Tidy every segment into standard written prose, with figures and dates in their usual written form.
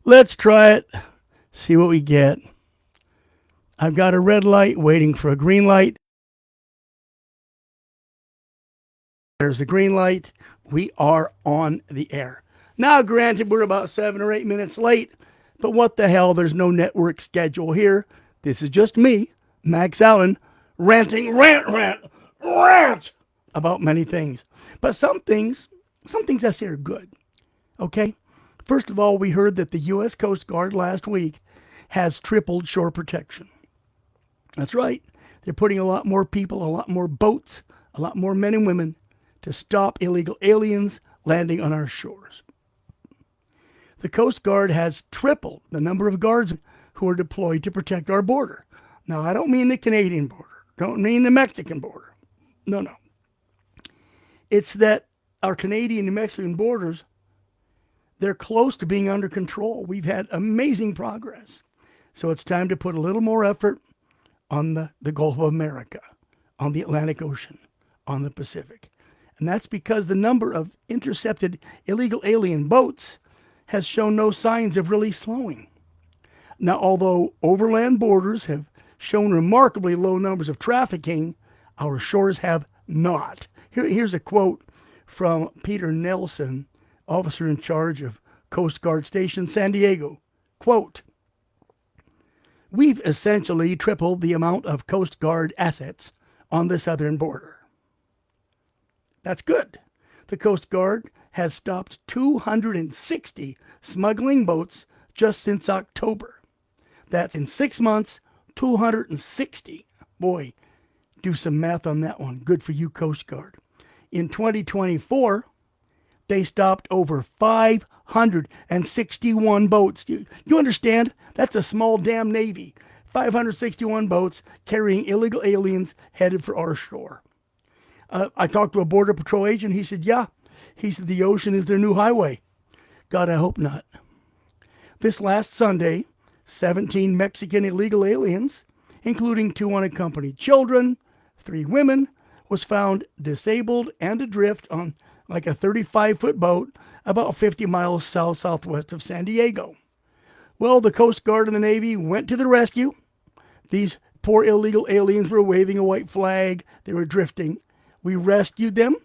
Let's try it. See what we get. I've got a red light waiting for a green light. There's the green light. We are on the air. Now, granted, we're about 7 or 8 minutes late, but what the hell? There's no network schedule here. This is just me, Max Allen, ranting, rant about many things. But some things I say are good. Okay? First of all, we heard that the U.S. Coast Guard last week has tripled shore protection. That's right. They're putting a lot more people, a lot more boats, a lot more men and women to stop illegal aliens landing on our shores. The Coast Guard has tripled the number of guardsmen who are deployed to protect our border. Now, I don't mean the Canadian border. Don't mean the Mexican border. No. It's that our Canadian and Mexican borders, they're close to being under control. We've had amazing progress. So it's time to put a little more effort on the Gulf of America, on the Atlantic Ocean, on the Pacific. And that's because the number of intercepted illegal alien boats has shown no signs of really slowing. Now, although overland borders have shown remarkably low numbers of trafficking, our shores have not. Here's a quote from Peter Nelson, officer in charge of Coast Guard Station San Diego. Quote, "We've essentially tripled the amount of Coast Guard assets on the southern border." That's good. The Coast Guard has stopped 260 smuggling boats just since October. That's in 6 months, 260. Boy, do some math on that one. Good for you, Coast Guard. In 2024, they stopped over 561 boats. You understand? That's a small damn navy. 561 boats carrying illegal aliens headed for our shore. I talked to a Border Patrol agent. He said, yeah. He said, the ocean is their new highway. God, I hope not. This last Sunday, 17 Mexican illegal aliens, including 2 unaccompanied children, 3 women, was found disabled and adrift on like a 35-foot boat about 50 miles southwest of San Diego. Well, the Coast Guard and the Navy went to the rescue. These poor illegal aliens were waving a white flag. They were drifting. We rescued them,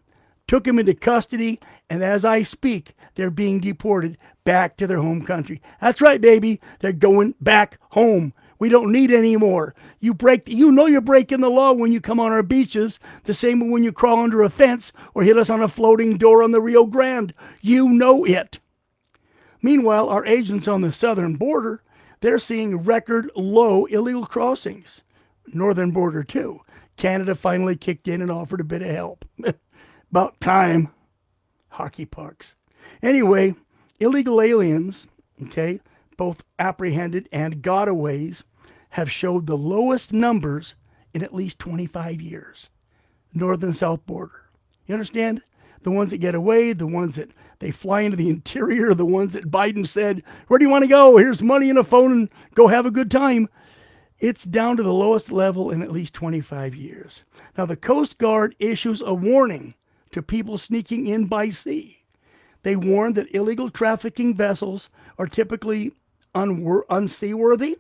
took them into custody, and as I speak, they're being deported back to their home country. That's right, baby. They're going back home. We don't need any more. You know you're breaking the law when you come on our beaches, the same when you crawl under a fence or hit us on a floating door on the Rio Grande. You know it. Meanwhile, our agents on the southern border, they're seeing record low illegal crossings. Northern border too. Canada finally kicked in and offered a bit of help. About time. Hockey pucks. Anyway, illegal aliens, okay, both apprehended and gotaways, have showed the lowest numbers in at least 25 years. North and south border. You understand? The ones that get away, the ones that they fly into the interior, the ones that Biden said, where do you want to go? Here's money and a phone and go have a good time. It's down to the lowest level in at least 25 years. Now, the Coast Guard issues a warning to people sneaking in by sea. They warn that illegal trafficking vessels are typically unseaworthy,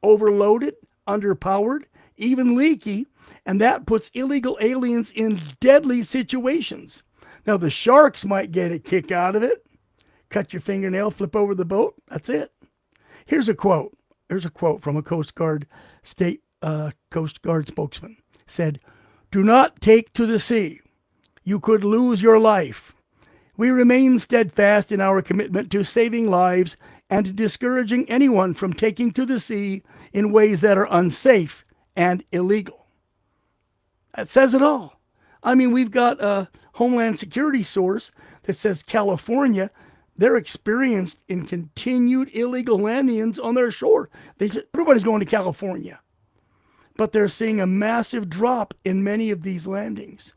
overloaded, underpowered, even leaky, and that puts illegal aliens in deadly situations. Now, the sharks might get a kick out of it. Cut your fingernail, flip over the boat. That's it. Here's a quote. Here's a quote from a Coast Guard spokesman. Said, "Do not take to the sea. You could lose your life. We remain steadfast in our commitment to saving lives and discouraging anyone from taking to the sea in ways that are unsafe and illegal." That says it all. I mean, we've got a Homeland Security source that says California, they're experienced in continued illegal landings on their shore. Everybody's going to California. But they're seeing a massive drop in many of these landings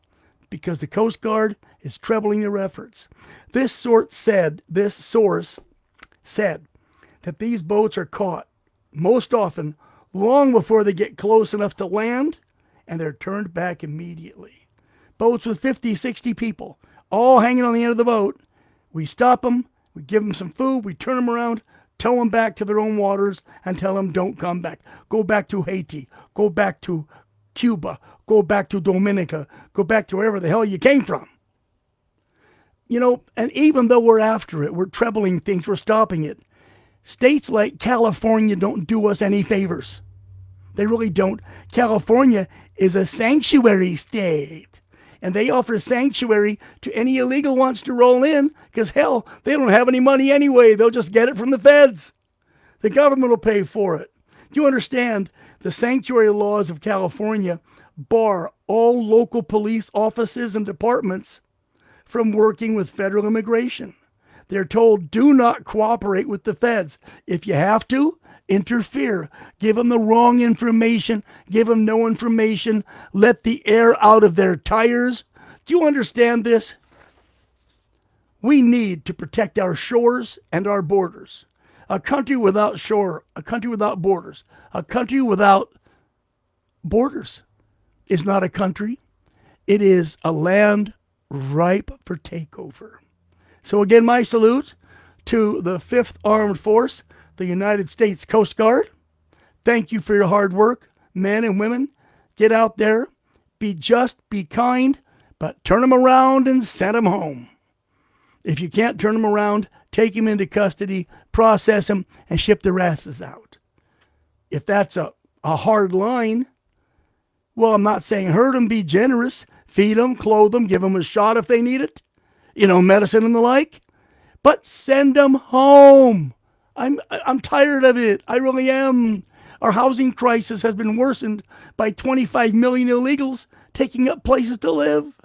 because the Coast Guard is trebling their efforts. This source said that these boats are caught most often long before they get close enough to land, and they're turned back immediately. Boats with 50, 60 people, all hanging on the end of the boat. We stop them, We give them some food, we turn them around, tow them back to their own waters, and tell them don't come back. Go back to Haiti. Go back to Cuba. Go back to Dominica. Go back to wherever the hell you came from. And even though we're after it, we're trebling things, we're stopping it. States like California don't do us any favors. They really don't. California is a sanctuary state. And they offer sanctuary to any illegal wants to roll in because, hell, they don't have any money anyway. They'll just get it from the feds. The government will pay for it. Do you understand? The sanctuary laws of California bar all local police offices and departments from working with federal immigration. They're told, do not cooperate with the feds. If you have to, interfere. Give them the wrong information. Give them no information. Let the air out of their tires. Do you understand this? We need to protect our shores and our borders. A country without shore, a country without borders, a country without borders is not a country. It is a land ripe for takeover. So again, my salute to the 5th Armed Force, the United States Coast Guard. Thank you for your hard work, men and women. Get out there, be just, be kind, but turn them around and send them home. If you can't turn them around, take them into custody, process them, and ship their asses out. If that's a hard line, well, I'm not saying hurt them, be generous, feed them, clothe them, give them a shot if they need it, medicine and the like, but send them home. I'm tired of it. I really am. Our housing crisis has been worsened by 25 million illegals taking up places to live.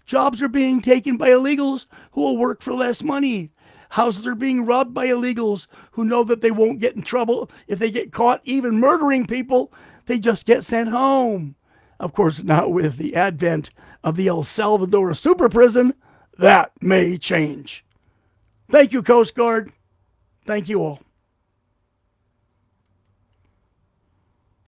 Jobs are being taken by illegals who will work for less money. Houses are being robbed by illegals who know that they won't get in trouble if they get caught even murdering people. They just get sent home. Of course, now with the advent of the El Salvador super prison, that may change. Thank you, Coast Guard. Thank you all.